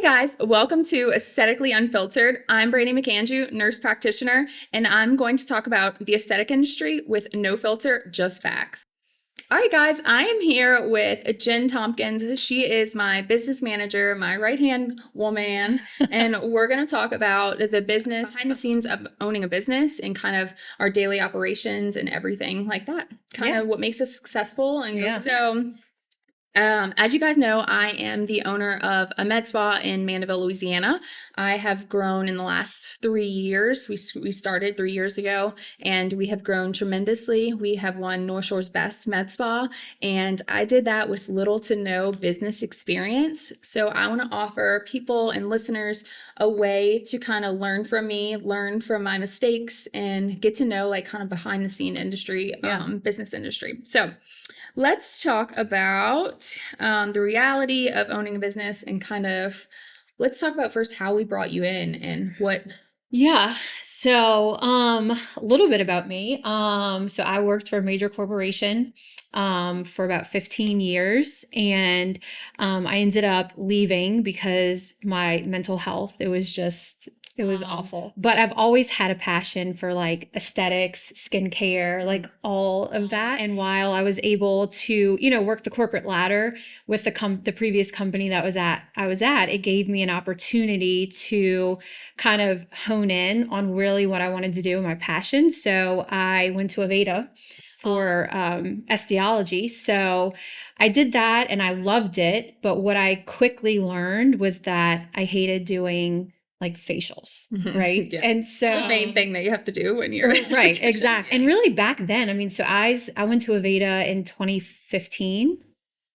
Hey guys, welcome to Aesthetically Unfiltered. I'm Brandi McAndrew, nurse practitioner, and I'm going to talk about the aesthetic industry with no filter, just facts. All right, guys, I am here with Jenn Tompkins. She is my business manager, my right-hand woman, and we're going to talk about the business, behind the scenes of owning a business and kind of our daily operations and everything like that. Kind of what makes us successful. And so as you guys know, I am the owner of a med spa in Mandeville, Louisiana. I have grown in the last 3 years. We started 3 years ago, and we have grown tremendously. We have won North Shore's Best Med Spa, and I did that with little to no business experience. So I want to offer people and listeners a way to kind of learn from me, learn from my mistakes, and get to know like kind of behind the scene industry, business industry. So let's talk about the reality of owning a business and kind of let's talk about first how we brought you in and what. Yeah. So, a little bit about me. So I worked for a major corporation, for about 15 years, and, I ended up leaving because my mental health, it was awful. But I've always had a passion for like aesthetics, skincare, like all of that. And while I was able to, work the corporate ladder with the previous company that I was at, it gave me an opportunity to kind of hone in on really what I wanted to do and my passion. So I went to Aveda for osteology. So I did that and I loved it. But what I quickly learned was that I hated doing like facials, right? Yeah. And so the main thing that you have to do when you're right, exactly. And really back then, I mean, so I went to Aveda in 2015.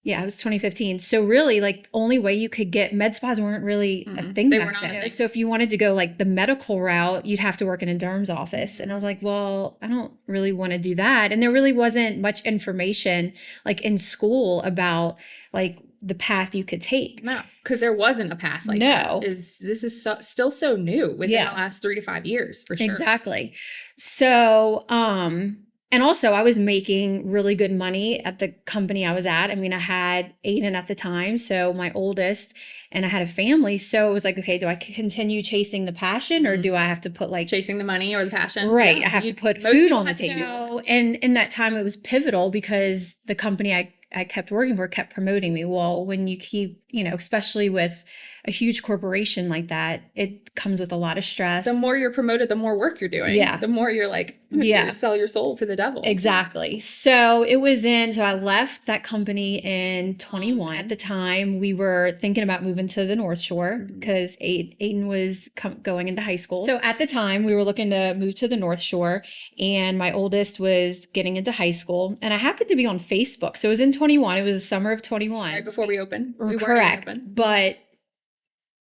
Yeah, it was 2015. So really, like, only way you could get med spas weren't really a thing They back were not then. a thing. So if you wanted to go like the medical route, you'd have to work in a derm's office. And I was like, well, I don't really want to do that. And there really wasn't much information like in school about like the path you could take. No, because there wasn't a path like that. This is still so new within the last 3 to 5 years, for sure. Exactly. So, and also I was making really good money at the company I was at. I mean, I had Aiden at the time, so my oldest, and I had a family. So it was like, okay, do I continue chasing the passion or do I have to put like chasing the money or the passion? Right. I have to put food on the table. And in that time it was pivotal because the company I kept working for kept promoting me. Well, when you keep, especially with a huge corporation like that, it comes with a lot of stress. The more you're promoted, the more work you're doing. Yeah. The more you're like, you sell your soul to the devil. Exactly. So I left that company in 21. At the time, we were thinking about moving to the North Shore because Aiden was going into high school. So at the time, we were looking to move to the North Shore, and my oldest was getting into high school. And I happened to be on Facebook. So it was in 21. It was the summer of 21. Right before we opened. Correct. But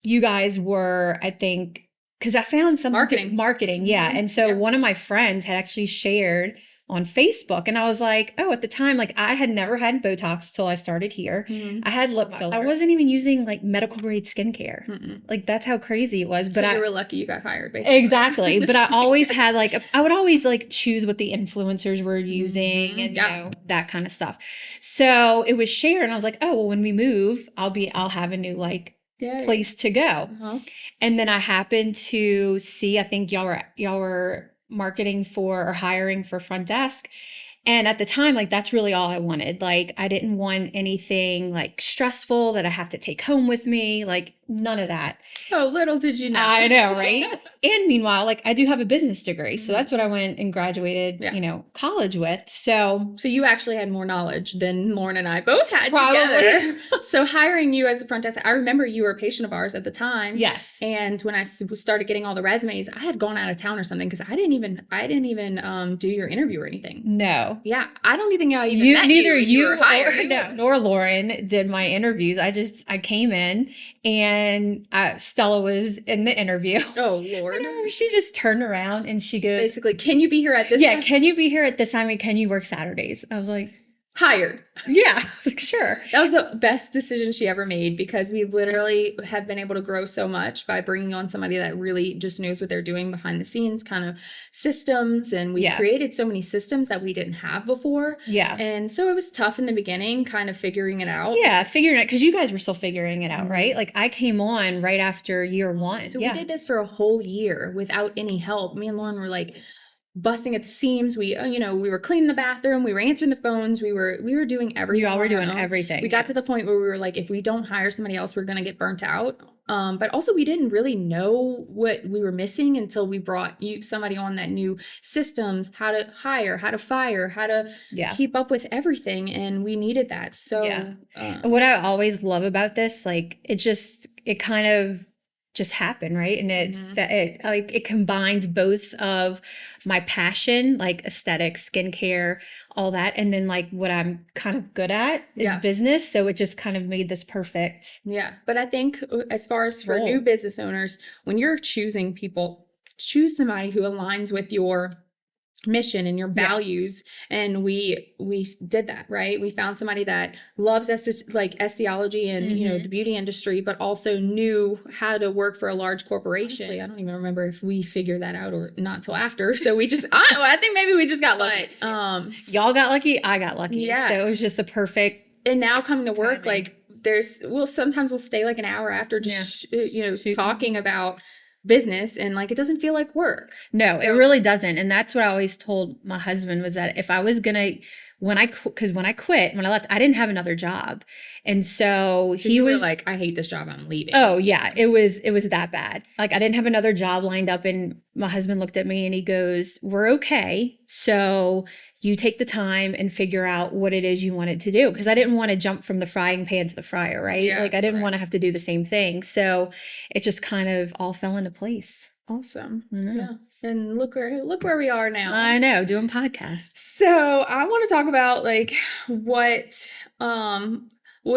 you guys were, I think, because I found something marketing. Yeah. And so one of my friends had actually shared on Facebook, and I was like, oh, at the time, like I had never had Botox till I started here. I had lip filler. I wasn't even using like medical grade skincare. Like that's how crazy it was. But you were lucky you got hired, basically. Exactly. But I always had like, I would always like choose what the influencers were using and that kind of stuff. So it was shared, and I was like, oh, well, when we move, I'll have a new like place to go. And then I happened to see, I think y'all were marketing for or hiring for front desk. And at the time, like, that's really all I wanted. Like, I didn't want anything like stressful that I have to take home with me. Like, none of that. Oh, little did you know. I know, right? And meanwhile, like, I do have a business degree. So that's what I went and graduated, college with. So you actually had more knowledge than Lauren and I both had together. So hiring you as a front desk, I remember you were a patient of ours at the time. Yes. And when I started getting all the resumes, I had gone out of town or something because I didn't even do your interview or anything. No. Yeah. I don't even think I even met neither you nor Lauren did my interviews. I came in, and Stella was in the interview. Oh, Lord. She just turned around and she goes, basically, can you be here at this time? Can you be here at this time, and can you work Saturdays? I was like, hired. Yeah, sure. That was the best decision she ever made because we literally have been able to grow so much by bringing on somebody that really just knows what they're doing behind the scenes, kind of systems. And we've created so many systems that we didn't have before. Yeah. And so it was tough in the beginning, kind of figuring it out. Yeah, figuring it, because you guys were still figuring it out, right? Like I came on right after year one. So we did this for a whole year without any help. Me and Lauren were like busting at the seams. We, we were cleaning the bathroom. We were answering the phones. We were doing everything. You all were doing everything. We got to the point where we were like, if we don't hire somebody else, we're going to get burnt out. But also we didn't really know what we were missing until we brought somebody on that knew systems, how to hire, how to fire, how to keep up with everything. And we needed that. So what I always love about this, like it kind of just happened, right? And it combines both of my passion, like aesthetics, skincare, all that, and then like what I'm kind of good at is business. So it just kind of made this perfect. Yeah. But I think as far as for new business owners, when you're choosing people, choose somebody who aligns with your mission and your values. And we did that, right? We found somebody that loves aestheology and the beauty industry, but also knew how to work for a large corporation. Honestly, I don't even remember if we figured that out or not till after. So we just I think maybe we just got lucky. Y'all got lucky, I got lucky. Yeah. So it was just the perfect. And now coming to work, timing. Like sometimes we'll stay like an hour after just talking about business, and like it doesn't feel like work. No, it really doesn't. And that's what I always told my husband, was that if I was gonna when I left, I didn't have another job. And so he was like, I hate this job, I'm leaving. Oh yeah, it was that bad. Like I didn't have another job lined up, and my husband looked at me and he goes, "We're okay. So you take the time and figure out what it is you wanted to do." Because I didn't want to jump from the frying pan to the fryer, right? Yeah, like I didn't want to have to do the same thing. So it just kind of all fell into place. Awesome. Yeah. And look where we are now. I know, doing podcasts. So I want to talk about like what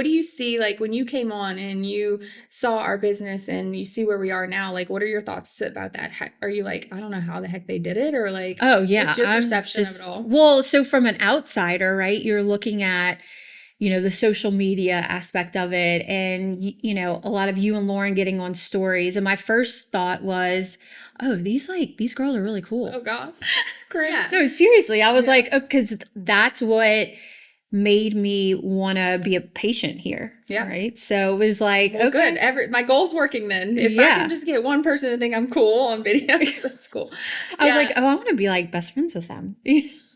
do you see, like when you came on and you saw our business and you see where we are now, like what are your thoughts about that? Are you like, I don't know how the heck they did it, or like, oh yeah, what's your perception of it all? Well, so from an outsider, right, you're looking at the social media aspect of it, and a lot of you and Lauren getting on stories. And my first thought was, oh, these girls are really cool. Oh God. Great. Yeah. No, seriously. I was like, oh, because that's what made me want to be a patient here. Yeah. Right. So it was like, well, okay. Good. My goal's working then. If I can just get one person to think I'm cool on videos, that's cool. I was like, oh, I want to be like best friends with them.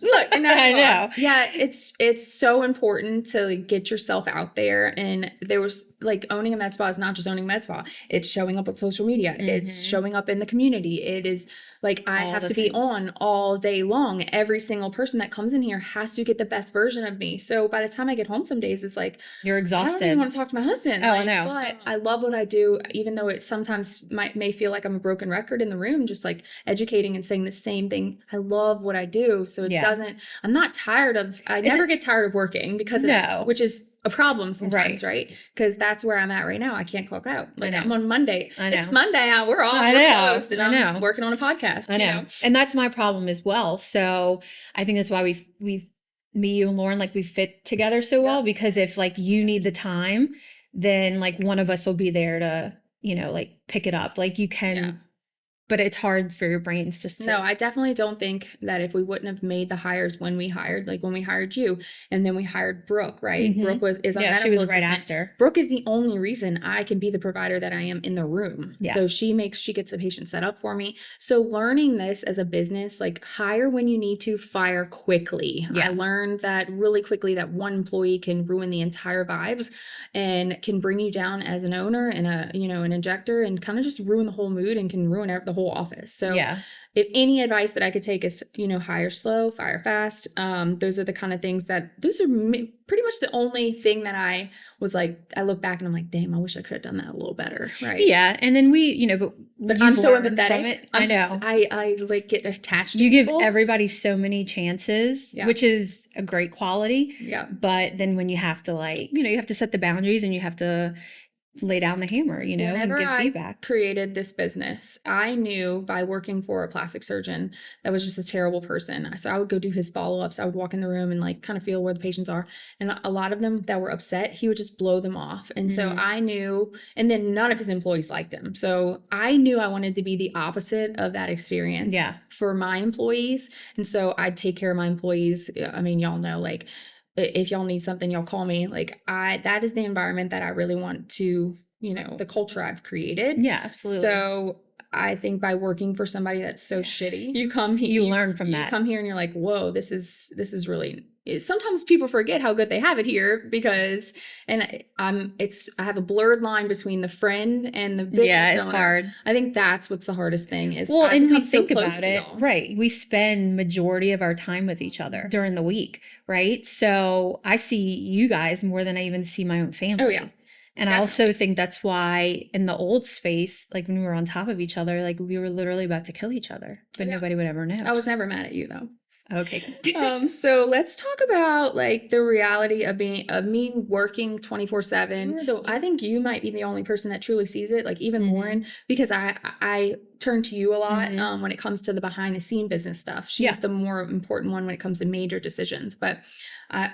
Look, and I know. Yeah, it's so important to like get yourself out there. And there was like owning a med spa is not just owning med spa. It's showing up on social media. Mm-hmm. It's showing up in the community. It is like I have to be on all day long. Every single person that comes in here has to get the best version of me. So by the time I get home some days, it's like you're exhausted. I don't even want to talk to my husband. Oh, I know. But I love what I do, even though it sometimes may feel like I'm a broken record in the room, just like educating and saying the same thing. I love what I do. So it doesn't, I'm not tired of, I never get tired of working because which is a problem sometimes, right? Because that's where I'm at right now. I can't clock out. Like I'm on Monday. I know. It's Monday. We're off. We're closed, and I'm working on a podcast. I know. And that's my problem as well. So I think that's why me, you and Lauren, like we fit together so well, because if like you need the time, then like one of us will be there to, like pick it up. Like you can, but it's hard for your brains just to. No, I definitely don't think that if we wouldn't have made the hires when we hired you, and then we hired Brooke, right? Mm-hmm. Brooke is our medical she was assistant. Right after. Brooke is the only reason I can be the provider that I am in the room. Yeah. So she gets the patient set up for me. So learning this as a business, like hire when you need to, fire quickly. Yeah. I learned that really quickly, that one employee can ruin the entire vibes and can bring you down as an owner and an injector, and kind of just ruin the whole mood and can ruin the whole office. So if any advice that I could take is, hire slow, fire fast. Those are the kind of things those are pretty much the only thing that I was like, I look back and I'm like, damn, I wish I could have done that a little better. Right. Yeah. And then but I'm so empathetic. I know. I like get attached to you people. Give everybody so many chances, which is a great quality. Yeah. But then when you have to you have to set the boundaries, and you have to lay down the hammer, you know, Whenever and give I feedback. created this business, I knew by working for a plastic surgeon that was just a terrible person. So I would go do his follow-ups. I would walk in the room and like kind of feel where the patients are. And a lot of them that were upset, he would just blow them off. And so I knew, and then none of his employees liked him. So I knew I wanted to be the opposite of that experience for my employees. And so I'd take care of my employees. I mean, y'all know, like, if y'all need something, y'all call me. Like, that is the environment that I really want to, you know, the culture I've created. Yeah, absolutely. So I think by working for somebody that's so shitty, you come here, you learn from that. You come here and you're like, whoa, this is really. Sometimes people forget how good they have it here because, and I have a blurred line between the friend and the business it's owner. hard. I think that's what's the hardest thing is. Well, and we think so about it, right? We spend majority of our time with each other during the week, right? So I see you guys more than I even see my own family. Oh yeah. And definitely. I also think that's why in the old space, like when we were on top of each other, like we were literally about to kill each other, but nobody would ever know. I was never mad at you though. Okay. So let's talk about like the reality of me working 24/7. I think you might be the only person that truly sees it, like even Lauren, because I turn to you a lot when it comes to the behind the scene business stuff. She's the more important one when it comes to major decisions. But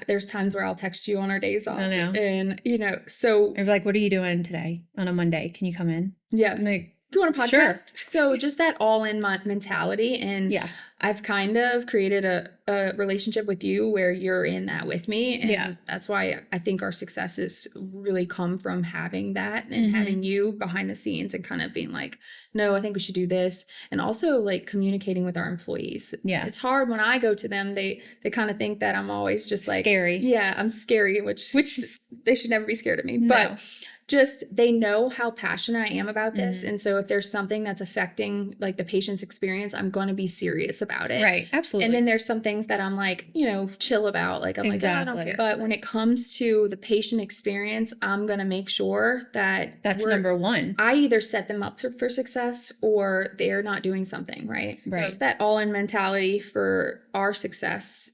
there's times where I'll text you on our days off. I know. And you know, so I'd be like, what are you doing today on a Monday? Can you come in? Yeah. I'm like, you want a podcast? Sure. So just that all-in mentality. And I've kind of created a relationship with you where you're in that with me. And that's why I think our successes really come from having that and having you behind the scenes and kind of being like, no, I think we should do this. And also like communicating with our employees. Yeah. It's hard when I go to them, they kind of think that I'm always just like scary. Yeah, I'm scary, which they should never be scared of me. No. But just they know how passionate I am about this. And so if there's something that's affecting like the patient's experience, I'm going to be serious about it. Right. Absolutely. And then there's some things that I'm like, you know, chill about. Like I'm like, oh, I don't care. But when it comes to the patient experience, I'm going to make sure that that's number one. I either set them up for success or they're not doing something. Right. So it's that all-in mentality for our success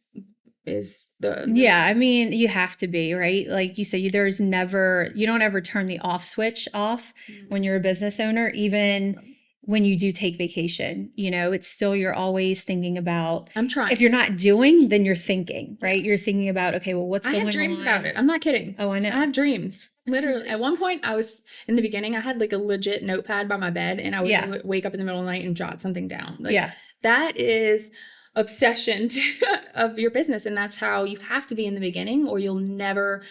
is I mean, you have to be, right? Like you say, you don't ever turn the off switch off when you're a business owner, even when you do take vacation, you know, it's still, you're always thinking about, I'm trying. If you're not doing, then you're thinking, right? You're thinking about, okay, well, what's going on? I have dreams about it. I'm not kidding. Oh, I know. I have dreams. Literally. At one point in the beginning, I had like a legit notepad by my bed and I would wake up in the middle of the night and jot something down. Like, that is obsession of your business, and that's how you have to be in the beginning, or you'll never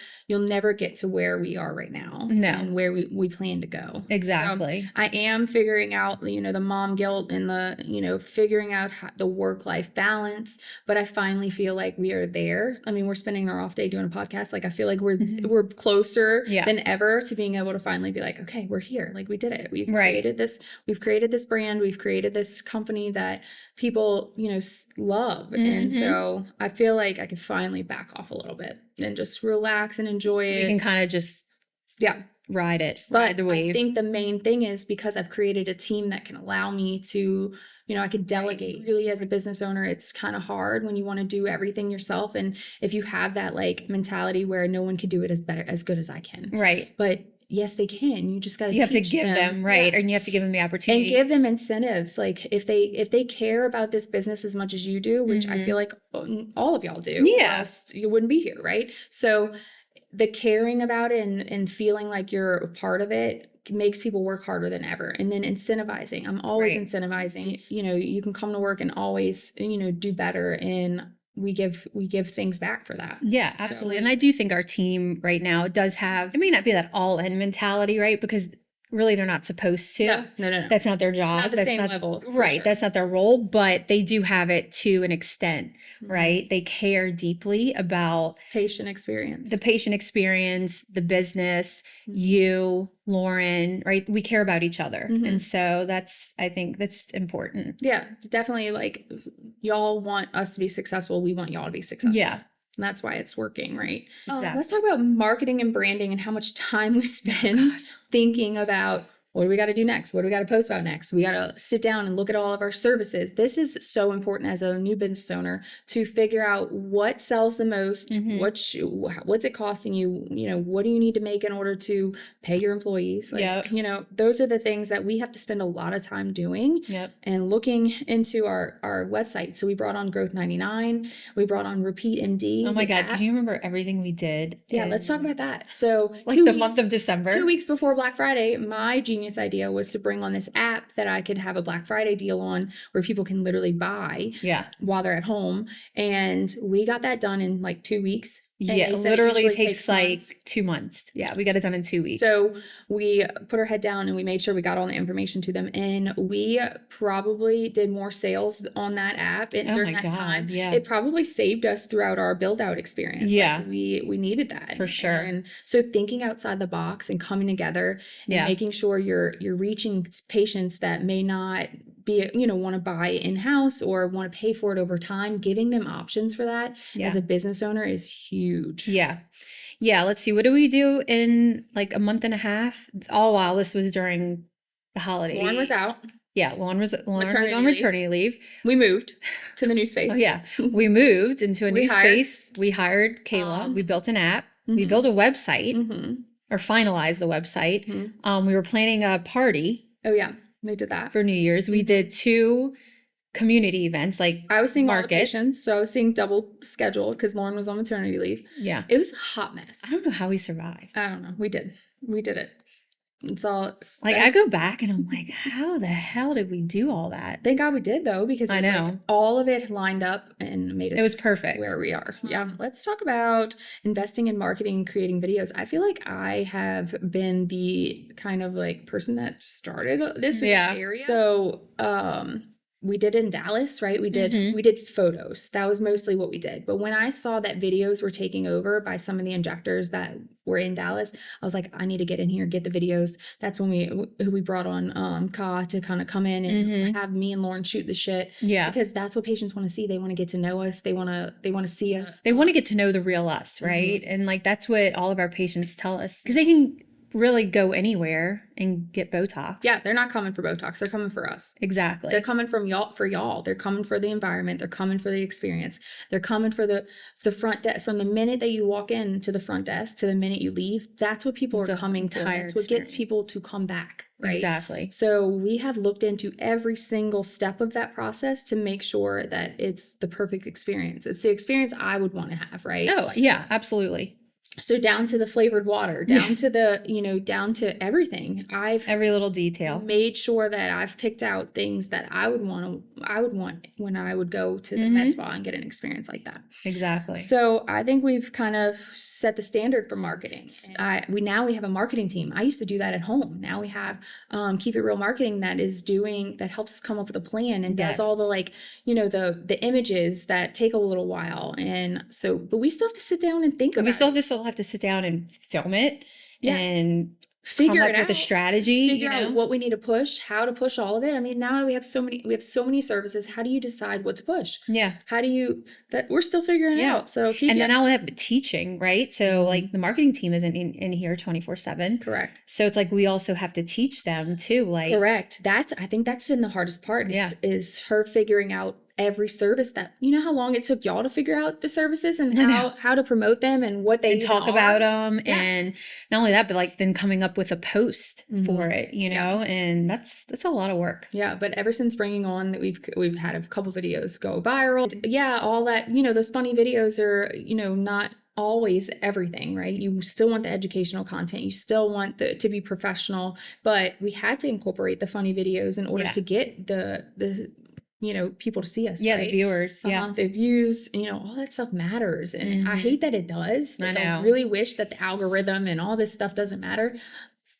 get to where we are right now and where we plan to go. Exactly. So I am figuring out, you know, the mom guilt and the, you know, figuring out the work-life balance, but I finally feel like we are there. I mean, we're spending our off day doing a podcast. Like I feel like we're closer than ever to being able to finally be like, okay, we're here. Like we did it. We've created this brand. We've created this company that people, you know, love. And so I feel like I could finally back off a little bit and just relax and enjoy it. You can kind of just ride the wave. I think the main thing is because I've created a team that can allow me to, you know, I could delegate. Really, as a business owner, it's kind of hard when you want to do everything yourself. And if you have that like mentality where no one could do it as good as I can. Right. But yes, they can. You just got to. You have to give them and you have to give them the opportunity and give them incentives. Like if they care about this business as much as you do, which I feel like all of y'all do. Yeah, or else you wouldn't be here, right? So the caring about it and feeling like you're a part of it makes people work harder than ever. And then incentivizing. I'm always incentivizing. You know, you can come to work and always, you know, do better, and we give things back for that. Yeah, absolutely. And I do think our team right now does have, it may not be that all-in mentality, right? Because really they're not supposed to. No. That's not their job. Not the that's same not, level. Right. Sure. That's not their role, but they do have it to an extent, right? They care deeply about the patient experience, the business, you, Lauren, right? We care about each other. And so I think that's important. Yeah, definitely. Like y'all want us to be successful. We want y'all to be successful. Yeah. And that's why it's working, right? Exactly. Let's talk about marketing and branding and how much time we spend thinking about what do we got to do next? What do we got to post about next? We got to sit down and look at all of our services. This is so important as a new business owner to figure out what sells the most, what's it costing you, what do you need to make in order to pay your employees? Those are the things that we have to spend a lot of time doing and looking into our website. So we brought on Growth 99. We brought on Repeat MD. Oh my God. Can you remember everything we did? Yeah, let's talk about that. So month of December. 2 weeks before Black Friday, my genius idea was to bring on this app that I could have a Black Friday deal on where people can literally buy while they're at home. And we got that done in like 2 weeks. Yeah, literally takes like 2 months. Yeah, we got it done in 2 weeks. So we put our head down and we made sure we got all the information to them. And we probably did more sales on that app during that time. Yeah. It probably saved us throughout our build out experience. Yeah. Like we needed that. For sure. And so thinking outside the box and coming together and making sure you're reaching patients that may not be, want to buy in-house or want to pay for it over time, giving them options for that as a business owner is huge. Yeah. Let's see. What do we do in like a month and a half? Oh, wow. This was during the holiday. Lauren was out. Yeah. Lauren was on maternity leave. We moved to the new space. Oh yeah. We moved into a new space. We hired Kayla. We built an app. We built a website or finalized the website. We were planning a party. Oh yeah. We did that for New Year's. We did 2 community events, like I was seeing market. All the patients, so I was seeing double schedule because Lauren was on maternity leave. Yeah, it was a hot mess. I don't know how we survived. I don't know. We did it. It's all like I go back and I'm like, how the hell did we do all that? Thank God we did though, because I know like, all of it lined up and made us. It was perfect where we are. Yeah. Let's talk about investing in marketing and creating videos. I feel like I have been the kind of like person that started this in this area. So we did in Dallas, right? We did photos. That was mostly what we did. But when I saw that videos were taking over by some of the injectors that were in Dallas, I was like, I need to get in here, get the videos. That's when we brought on Ka to kind of come in and have me and Lauren shoot the shit. Yeah. Because that's what patients want to see. They want to get to know us. They want to see us. They want to get to know the real us, right? And like that's what all of our patients tell us. Because they can really go anywhere and get Botox. Yeah, they're not coming for Botox. They're coming for us. Exactly. They're coming for y'all. They're coming for the environment. They're coming for the experience. They're coming for the front desk. From the minute that you walk in to the front desk to the minute you leave, that's what people are coming to. That's what gets people to come back. Right? Exactly. So we have looked into every single step of that process to make sure that it's the perfect experience. It's the experience I would want to have, right? Oh, yeah, absolutely. So down to the flavored water, down to the, down to everything. Every little detail. Made sure that I've picked out things that I would want when I would go to the med spa and get an experience like that. Exactly. So I think we've kind of set the standard for marketing. We have a marketing team. I used to do that at home. Now we have Keep It Real Marketing that helps us come up with a plan and does all the the images that take a little while. And so, but we still have to sit down and think about it. We still have to sit down and film it and figure come it up with a strategy, figure out what we need to push, how to push all of it. I mean, now we have so many services. How do you decide what to push? Yeah. How do you we're still figuring it out. So then I'll have teaching, right? So like the marketing team isn't in here 24/7. Correct. So it's like we also have to teach them too. Like correct. I think that's been the hardest part is her figuring out every service that how long it took y'all to figure out the services and how to promote them and what they talk about them and not only that but like then coming up with a post for it and that's a lot of work. But ever since bringing on that we've had a couple videos go viral, all that those funny videos are not always everything, right? You still want the educational content, you still want to be professional, but we had to incorporate the funny videos in order to get the people to see us. Yeah, right? the viewers. The views, all that stuff matters. And I hate that it does. I know. I really wish that the algorithm and all this stuff doesn't matter.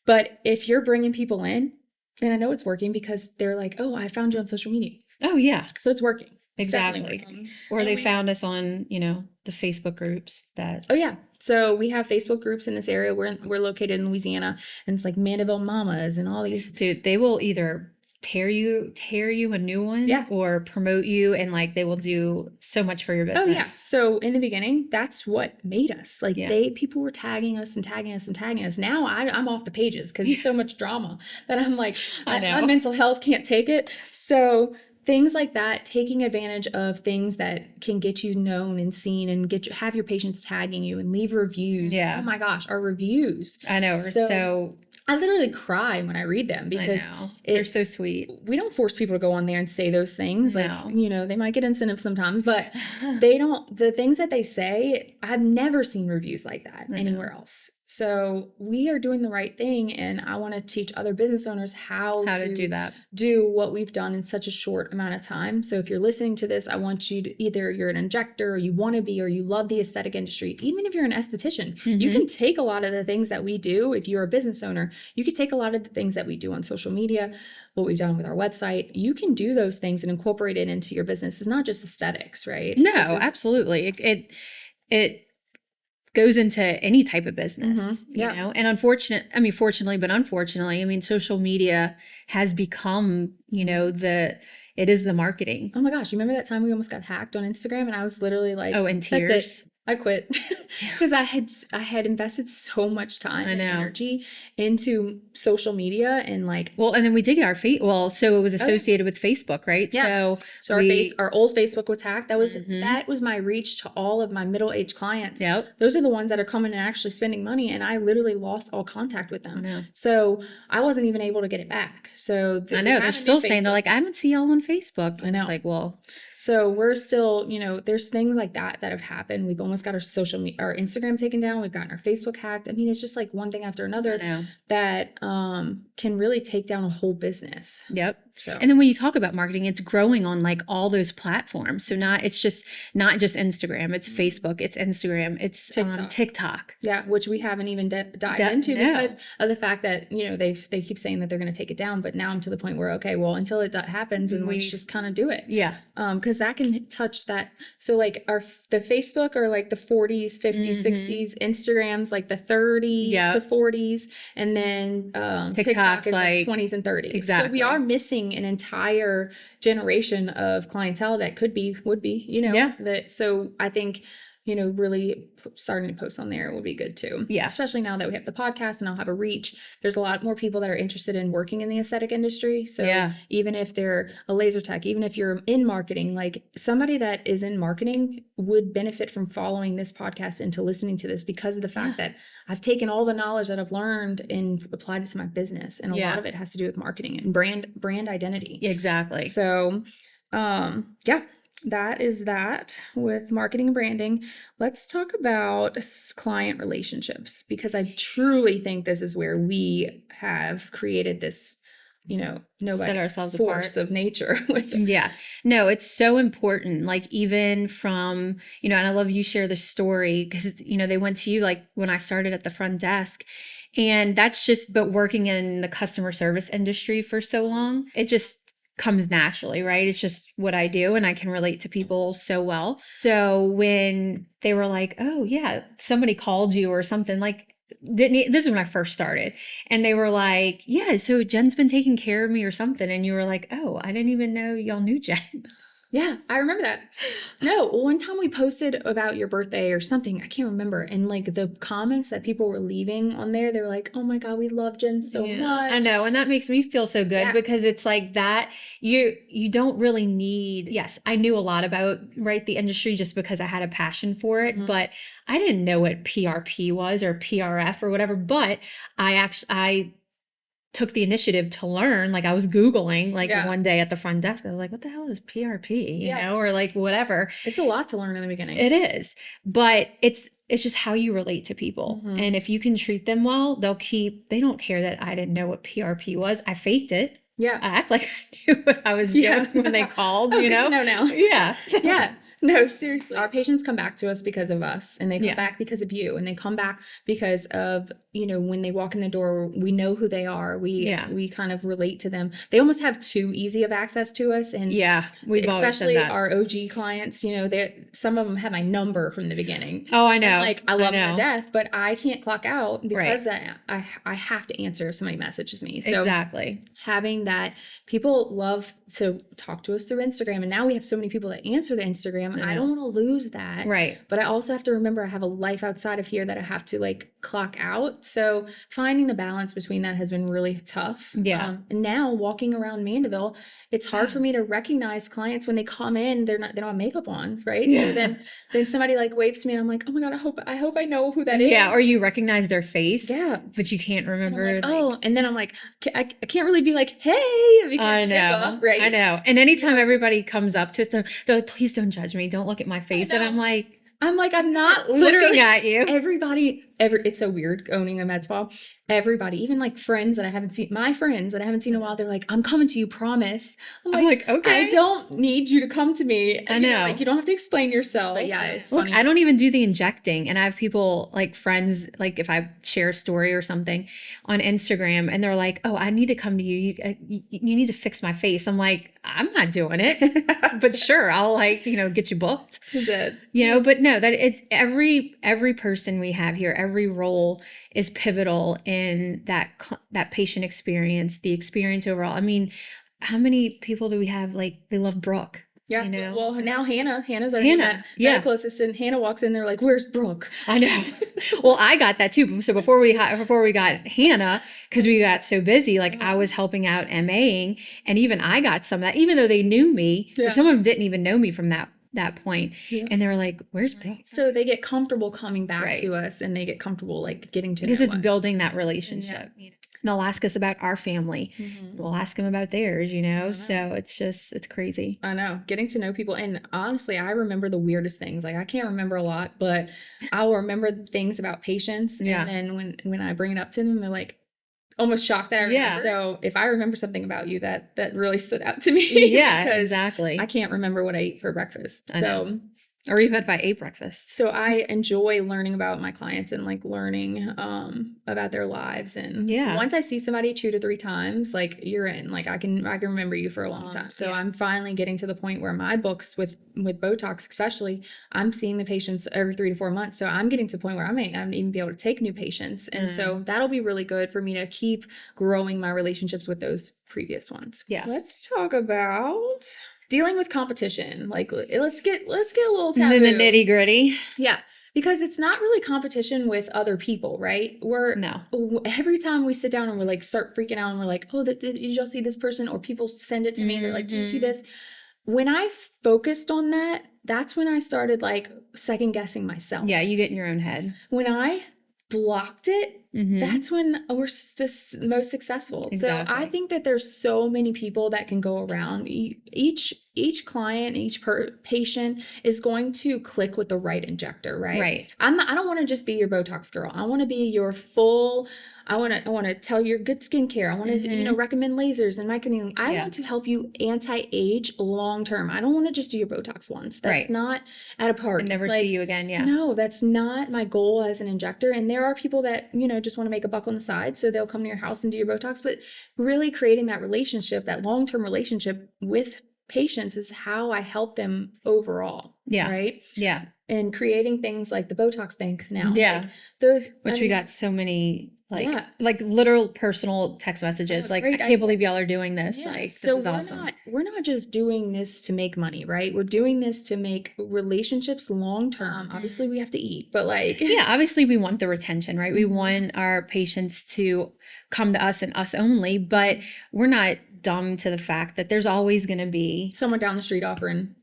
But if you're bringing people in, and I know it's working because they're like, oh, I found you on social media. Oh, yeah. So it's working. Exactly. Or they found us on, the Facebook groups that. Oh, yeah. So we have Facebook groups in this area. We're located in Louisiana, and it's like Mandeville Mamas and all these. Dude, they will either tear you a new one, Yeah. or promote you, and like they will do so much for your Oh yeah. business. So in the beginning, that's what made us. Like Yeah. people were tagging us and tagging us and tagging us. Now I'm off the pages because it's so much drama that I'm like, I my know. mental health can't take it. So things like that, taking advantage of things that can get you known and seen, and have your patients tagging you and leave reviews. Yeah. Oh my gosh, our reviews. I know. So I literally cry when I read them because I know. They're so sweet. We don't force people to go on there and say those things. No. Like, they might get incentive sometimes, but they don't, the things that they say, I've never seen reviews like that anywhere else. So we are doing the right thing, and I want to teach other business owners how to do that. Do what we've done in such a short amount of time. So if you're listening to this, I want you to, either you're an injector, or you want to be, or you love the aesthetic industry, even if you're an esthetician, you can take a lot of the things that we do. If you're a business owner, you could take a lot of the things that we do on social media, what we've done with our website. You can do those things and incorporate it into your business. It's not just aesthetics, right? No, absolutely. It goes into any type of business, you know, and fortunately, but unfortunately, I mean, social media has become, it is the marketing. Oh my gosh. You remember that time we almost got hacked on Instagram, and I was literally like, in tears. I quit because I had invested so much time and energy into social media, and like, and then we did get our so it was associated with Facebook, right? Yeah. So our old Facebook was hacked. That was my reach to all of my middle-aged clients. Yep. Those are the ones that are coming and actually spending money, and I literally lost all contact with them. So I wasn't even able to get it back. So I know they're still saying, they're like, I don't see y'all on Facebook. I know. It's like, well. So we're still, there's things like that have happened. We've almost got our our Instagram taken down. We've gotten our Facebook hacked. I mean, it's just like one thing after another that can really take down a whole business. Yep. So, and then when you talk about marketing, it's growing on like all those platforms. So it's just not just Instagram, it's Facebook, it's Instagram, it's TikTok. Yeah, which we haven't even dived into because of the fact that, they keep saying that they're going to take it down. But now I'm to the point where, okay, well, until it happens, and we just kind of do it. Yeah. Because that can touch that. So like the Facebook are like the 40s, 50s, 60s, Instagram's like the 30s to 40s, and then TikTok is like 20s and 30s. Exactly. So we are missing an entire generation of clientele that would be, so I think, really starting to post on there would be good too. Yeah. Especially now that we have the podcast and I'll have a reach. There's a lot more people that are interested in working in the aesthetic industry. So even if they're a laser tech, even if you're in marketing, like somebody that is in marketing would benefit from following this podcast and to listening to this, because of the fact that I've taken all the knowledge that I've learned and applied it to my business. And a lot of it has to do with marketing and brand identity. Exactly. So, that is that with marketing and branding. Let's talk about client relationships, because I truly think this is where we have created this, set ourselves force apart of nature with it. Yeah. No, it's so important. Like even from, and I love you share the story because, they went to you like when I started at the front desk. And that's but working in the customer service industry for so long, it just comes naturally, right? It's just what I do, and I can relate to people so well. So when they were like, oh yeah, somebody called you or something, like this is when I first started, and they were like, yeah, so Jen's been taking care of me or something, and you were like, oh, I didn't even know y'all knew Jenn. Yeah, I remember that. No, one time we posted about your birthday or something. I can't remember. And like the comments that people were leaving on there, they were like, oh my God, we love Jenn so much. I know. And that makes me feel so good because it's like that. You don't really need, yes, I knew a lot about, the industry just because I had a passion for it, but I didn't know what PRP was or PRF or whatever. But I took the initiative to learn. Like I was Googling one day at the front desk. I was like, what the hell is PRP? You know, or like whatever. It's a lot to learn in the beginning. It is. But it's just how you relate to people. And if you can treat them well, they don't care that I didn't know what PRP was. I faked it. Yeah. I act like I knew what I was doing when they called, Good to know now. Yeah. Yeah. No, seriously. Our patients come back to us because of us, and they come back because of you, and they come back because of, when they walk in the door, we know who they are. We kind of relate to them. They almost have too easy of access to us. And we've especially always said that. Our OG clients, some of them have my number from the beginning. Oh, I know. And, like, I love them know. to death, but I can't clock out because Right. I have to answer if somebody messages me. So Exactly. having that, people love to talk to us through Instagram, and now we have so many people that answer the Instagram. I I don't want to lose that. Right. But I also have to remember I have a life outside of here that I have to like clock out. So finding the balance between that has been really tough. Yeah. And now walking around Mandeville, it's hard for me to recognize clients when they come in. They don't have makeup on, right? Yeah. So then somebody like waves to me, and I'm like, oh my God, I hope I know who that is. Yeah, or you recognize their face. Yeah. But you can't And I'm remember. like, oh, and then I'm like, I can't really be like, hey, because I know, HIPAA, right? I know. And anytime everybody comes up to us, they're like, please don't judge me. Don't look at my face. And I'm like, I'm not looking at you. It's so weird owning a med spa. Everybody, even like friends that I haven't seen, my friends that I haven't seen in a while, they're like, I'm coming to you, promise. I'm like, okay. I don't need you to come to me. I know. Like, you don't have to explain yourself. But yeah, it's Look, funny. I don't even do the injecting. And I have people like friends, like if I share a story or something on Instagram and they're like, oh, I need to come to you. You need to fix my face. I'm like, I'm not doing it, but sure. I'll like, get you booked. That's it. But no, that it's every person we have here, every role is pivotal in that patient experience, the experience overall. I mean, how many people do we have? Like, they love Brooke. Yeah. Well, now Hannah's our Hannah, medical assistant. Hannah walks in there like, where's Brooke? I know. Well, I got that too. So before we got Hannah, because we got so busy, like I was helping out MAing, and even I got some of that, even though they knew me, but some of them didn't even know me from that point. Yeah. And they were like, where's Brooke? So they get comfortable coming back to us, and they get comfortable like getting to because know it's us. Building that relationship. Yeah. They'll ask us about our family. Mm-hmm. We'll ask them about theirs, so it's crazy. I know, getting to know people. And honestly, I remember the weirdest things. Like, I can't remember a lot, but I'll remember things about patients. Yeah. And then when I bring it up to them, they're like almost shocked that I remember. Yeah. So if I remember something about you that really stood out to me. Yeah, exactly. I can't remember what I ate for breakfast. I know. Or even if I ate breakfast. So I enjoy learning about my clients and like learning about their lives. And once I see somebody 2 to 3 times, like, you're in. Like, I can remember you for a long time. So I'm finally getting to the point where my books with Botox especially, I'm seeing the patients every 3 to 4 months. So I'm getting to the point where I might not even be able to take new patients. And so that'll be really good for me to keep growing my relationships with those previous ones. Yeah. Let's talk about dealing with competition. Like, let's get a little taboo. The nitty gritty. Yeah. Because it's not really competition with other people, right? Every time we sit down and we're like, start freaking out and we're like, oh, did y'all see this person? Or people send it to me. They're like, did you see this? When I focused on that, that's when I started like second guessing myself. Yeah. You get in your own head. When I blocked it, that's when we're most successful. Exactly. So I think that there's so many people that can go around. Each client, each patient is going to click with the right injector, right? Right. I don't want to just be your Botox girl. I want to be your full. I want to tell you good skincare. I want to, recommend lasers and microneedling. I want to help you anti-age long term. I don't want to just do your Botox once. That's not at a party. And never see you again. Yeah. No, that's not my goal as an injector. And there are people that, just want to make a buck on the side. So they'll come to your house and do your Botox. But really creating that relationship, that long-term relationship with patients is how I help them overall. Yeah. Right? Yeah. And creating things like the Botox bank now. Yeah. Like we got so many like literal personal text messages. Like, I can't believe y'all are doing this. Yeah. Like, this is awesome. We're not just doing this to make money, right? We're doing this to make relationships long term. Obviously we have to eat, but obviously we want the retention, right? We want our patients to come to us and us only, but we're not dumb to the fact that there's always going to be someone down the street offering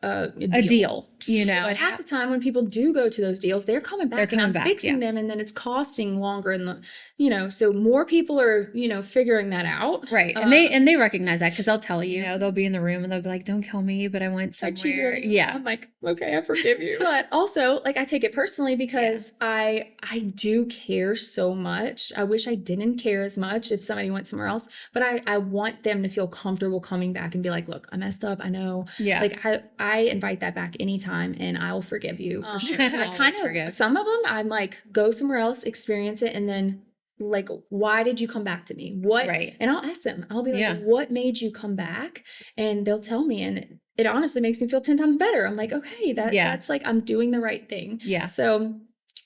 a deal. But half the time when people do go to those deals, they're coming back and I'm fixing them, and then it's costing longer, and so more people are figuring that out, right? And they recognize that, because they'll tell you, they'll be in the room and they'll be like, don't kill me, but I went somewhere. I'm like, okay, I forgive you. But also, like, I take it personally because I do care so much. I wish I didn't care as much if somebody went somewhere else, but I want them to feel comfortable coming back and be like, look, I messed up, I know. Like, I invite that back anytime, and I'll forgive you for sure. Some of them I'm like, go somewhere else, experience it, and then like, why did you come back to me? What? Right. And I'll ask them. I'll be like, what made you come back? And they'll tell me. And it honestly makes me feel 10 times better. I'm like, okay, Yeah. that's like, I'm doing the right thing. Yeah. So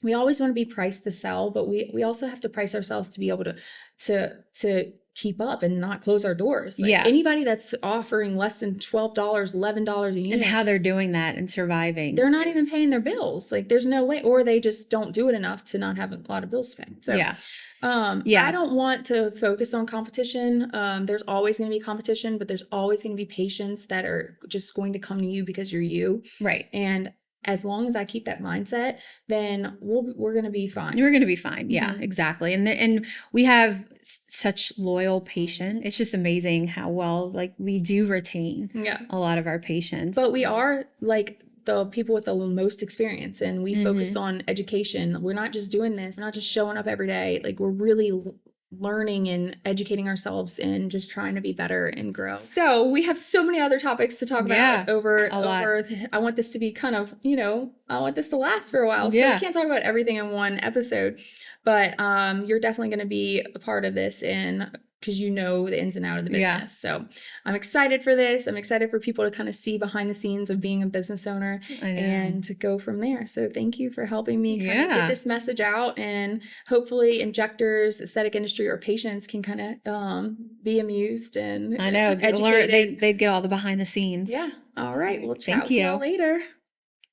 we always want to be priced to sell, but we also have to price ourselves to be able to keep up and not close our doors. Like Yeah. anybody that's offering less than $12, $11 a unit, And how they're doing that and surviving. they're not even paying their bills. Like there's no way, or they just don't do it enough to not have a lot of bills to pay. So yeah. I don't want to focus on competition. There's always going to be competition, but there's always going to be patients that are just going to come to you because you're you. Right. And as long as I keep that mindset, then we're going to be fine. We're going to be fine. Yeah, exactly. And we have such loyal patients. It's just amazing how well like we do retain a lot of our patients. But we are like the people with the most experience, and we focus on education. We're not just doing this. We're not just showing up every day. Like we're really learning and educating ourselves and just trying to be better and grow. So we have so many other topics to talk about over. I want this to be kind of, I want this to last for a while. So we can't talk about everything in one episode, but you're definitely going to be a part of this because you know the ins and outs of the business. Yeah. So I'm excited for this. I'm excited for people to kind of see behind the scenes of being a business owner and to go from there. So thank you for helping me kind of get this message out, and hopefully injectors, aesthetic industry, or patients can kind of be amused and educated. They'd get all the behind the scenes. Yeah. All right. We'll chat with y'all later.